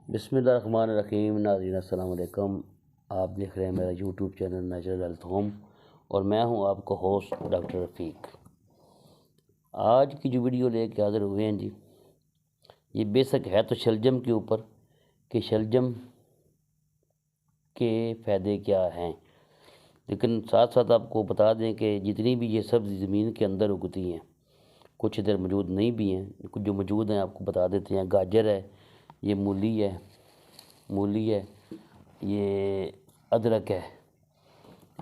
بسم اللہ الرحمن الرحیم۔ ناظرین السلام علیکم۔ آپ دیکھ رہے ہیں میرا YouTube channel natural health home, اور میں ہوں آپ کا ہوسٹ ڈاکٹر رفیق۔ آج کی جو ویڈیو لے کے حاضر ہوئے ہیں یہ بیسک ہے تو شلجم کے اوپر کہ شلجم کے فائدے کیا ہیں، لیکن ساتھ ساتھ آپ کو بتا دیں کہ جتنی بھی یہ سبزی زمین کے اندر اگتی ہیں، کچھ ادھر موجود نہیں بھی ہیں، کچھ جو موجود ہیں آپ کو بتا دیتے ہیں۔ گاجر ہے، یہ مولی ہے، یہ ادرک ہے،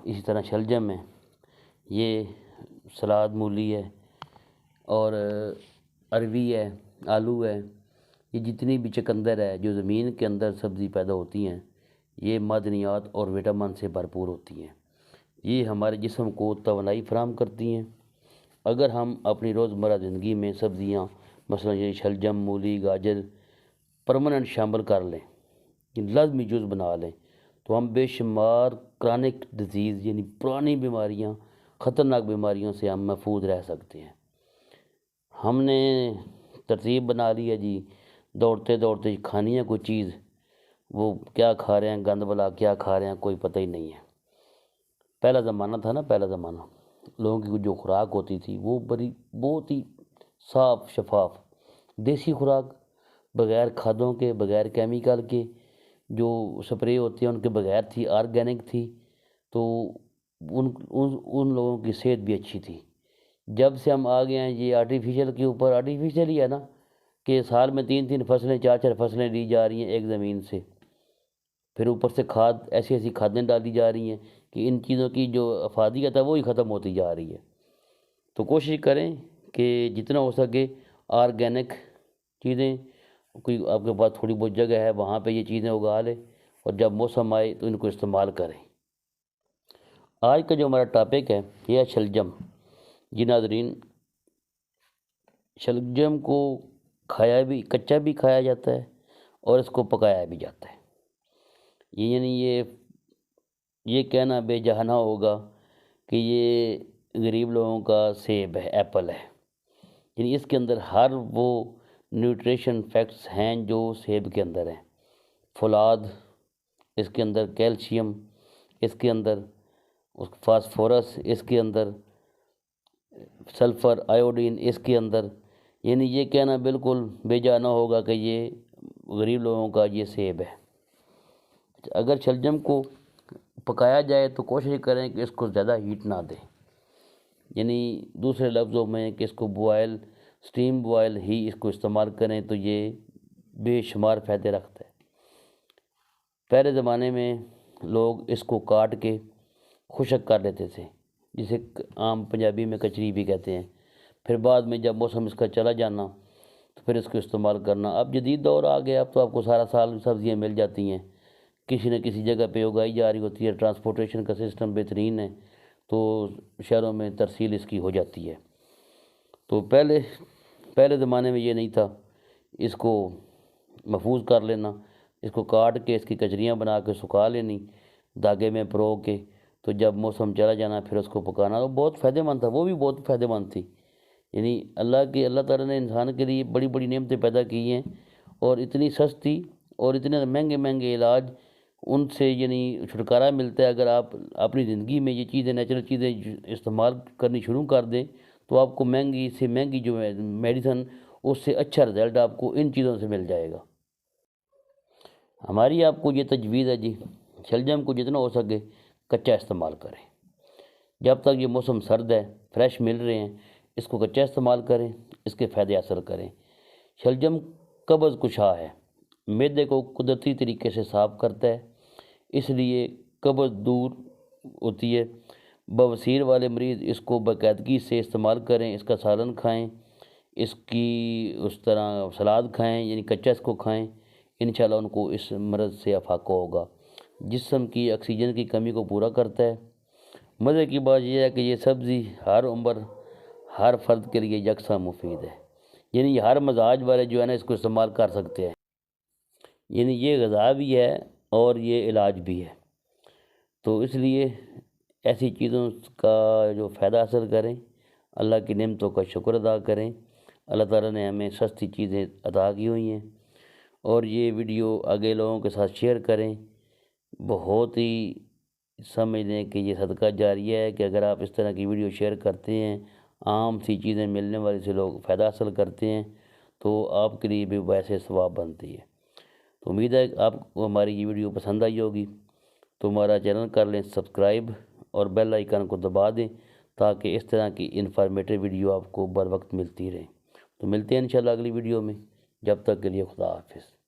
اسی طرح شلجم ہے، یہ سلاد مولی ہے، اور اروی ہے، آلو ہے۔ یہ جتنی بھی چقندر ہے جو زمین کے اندر سبزی پیدا ہوتی ہیں، یہ معدنیات اور وٹامن سے بھرپور ہوتی ہیں۔ یہ ہمارے جسم کو توانائی فراہم کرتی ہیں۔ اگر ہم اپنی روزمرہ زندگی میں سبزیاں مثلا یہ شلجم، مولی، گاجر پرماننٹ شامل کر لیں، لازمی جز بنا لیں، تو ہم بے شمار کرونک ڈیزیز یعنی پرانی بیماریاں، خطرناک بیماریوں سے ہم محفوظ رہ سکتے ہیں۔ ہم نے ترتیب بنا لی ہے دوڑتے دوڑتے کھانی ہے کوئی چیز، وہ کیا کھا رہے ہیں، گند بلا کیا کھا رہے ہیں، کوئی پتہ ہی نہیں ہے۔ پہلا زمانہ تھا نا، پہلا زمانہ لوگوں کی جو خوراک ہوتی تھی وہ بہت ہی صاف شفاف دیسی خوراک، بغیر کھادوں کے، بغیر کیمیکل کے، جو سپرے ہوتے ہیں ان کے بغیر تھی، آرگینک تھی، تو ان لوگوں کی صحت بھی اچھی تھی۔ جب سے ہم آ گئے ہیں یہ آرٹیفیشل کے اوپر، آرٹیفیشل ہی ہے نا کہ سال میں 3 فصلیں، 4 فصلیں لی جا رہی ہیں ایک زمین سے، پھر اوپر سے کھاد، ایسی کھادیں ڈالی جا رہی ہیں کہ ان چیزوں کی جو افادیت ہے وہی ختم ہوتی جا رہی ہے۔ تو کوشش کریں کہ جتنا ہو سکے آرگینک چیزیں، کوئی آپ کے پاس تھوڑی بہت جگہ ہے وہاں پہ یہ چیزیں اگا لیں، اور جب موسم آئے تو ان کو استعمال کریں۔ آج کا جو ہمارا ٹاپک ہے یہ ہے شلجم۔ ناظرین، شلجم کو کچا بھی کھایا جاتا ہے اور اس کو پکایا بھی جاتا ہے۔ یعنی یہ کہنا بے جہانا ہوگا کہ یہ غریب لوگوں کا سیب ہے، ایپل ہے۔ یعنی اس کے اندر ہر وہ نیوٹریشن فیکٹس ہیں جو سیب کے اندر ہیں۔ فولاد اس کے اندر، کیلشیم اس کے اندر، فاسفورس اس کے اندر، سلفر، آیوڈین اس کے اندر۔ یعنی یہ کہنا بالکل بے جانا ہوگا کہ یہ غریب لوگوں کا یہ سیب ہے۔ اگر شلجم کو پکایا جائے تو کوشش کریں کہ اس کو زیادہ ہیٹ نہ دیں، یعنی دوسرے لفظوں میں کہ اس کو سٹیم بوائل ہی اس کو استعمال کریں، تو یہ بے شمار فائدے رکھتا ہے۔ پہلے زمانے میں لوگ اس کو کاٹ کے خشک کر لیتے تھے، جسے عام پنجابی میں کچری بھی کہتے ہیں۔ پھر بعد میں جب موسم اس کا چلا جانا تو پھر اس کو استعمال کرنا۔ اب جدید دور آ گیا، اب تو آپ کو سارا سال سبزیاں مل جاتی ہیں، کسی نہ کسی جگہ پہ اگائی جا رہی ہوتی ہے، ٹرانسپورٹیشن کا سسٹم بہترین ہے، تو شہروں میں ترسیل اس کی ہو جاتی ہے۔ تو پہلے زمانے میں یہ نہیں تھا، اس کو محفوظ کر لینا، اس کو کاٹ کے اس کی کچریاں بنا کے سکھا لینی دھاگے میں پرو کے، تو جب موسم چلا جانا پھر اس کو پکانا، تو بہت فائدہ مند تھا، وہ بھی بہت فائدہ مند تھی۔ یعنی اللہ تعالیٰ نے انسان کے لیے بڑی بڑی نعمتیں پیدا کی ہیں، اور اتنی سستی اور اتنے مہنگے علاج ان سے یعنی چھٹکارا ملتا ہے۔ اگر آپ اپنی زندگی میں یہ چیزیں، نیچرل چیزیں استعمال کرنی شروع کر دیں تو آپ کو مہنگی سے مہنگی جو میڈیسن، اس سے اچھا رزلٹ آپ کو ان چیزوں سے مل جائے گا۔ ہماری آپ کو یہ تجویز ہے شلجم کو جتنا ہو سکے کچا استعمال کریں۔ جب تک یہ موسم سرد ہے، فریش مل رہے ہیں، اس کو کچا استعمال کریں، اس کے فائدے حاصل کریں۔ شلجم قبض کشا ہے، معدے کو قدرتی طریقے سے صاف کرتا ہے، اس لیے قبض دور ہوتی ہے۔ بواسیر والے مریض اس کو باقاعدگی سے استعمال کریں، اس کا سالن کھائیں، اس طرح سلاد کھائیں، یعنی کچا اس کو کھائیں، انشاءاللہ ان کو اس مرض سے افاقہ ہوگا۔ جسم کی آکسیجن کی کمی کو پورا کرتا ہے۔ مزے کی بات یہ ہے کہ یہ سبزی ہر عمر، ہر فرد کے لیے یکساں مفید ہے، یعنی ہر مزاج والے جو ہے نا اس کو استعمال کر سکتے ہیں۔ یعنی یہ غذا بھی ہے اور یہ علاج بھی ہے، تو اس لیے ایسی چیزوں کا جو فائدہ حاصل کریں، اللہ کی نعمتوں کا شکر ادا کریں۔ اللہ تعالیٰ نے ہمیں سستی چیزیں عطا کی ہوئی ہیں، اور یہ ویڈیو آگے لوگوں کے ساتھ شیئر کریں۔ بہت ہی سمجھ لیں کہ یہ صدقہ جاریہ ہے کہ اگر آپ اس طرح کی ویڈیو شیئر کرتے ہیں، عام سی چیزیں ملنے والی سے لوگ فائدہ حاصل کرتے ہیں، تو آپ کے لیے بھی ویسے ثواب بنتی ہے۔ تو امید ہے کہ آپ کو ہماری یہ ویڈیو پسند آئی ہوگی، تو ہمارا چینل کر لیں سبسکرائب اور بیل آئیکن کو دبا دیں تاکہ اس طرح کی انفارمیٹیو ویڈیو آپ کو بر وقت ملتی رہے۔ تو ملتے ہیں انشاءاللہ اگلی ویڈیو میں، جب تک کے لیے خدا حافظ۔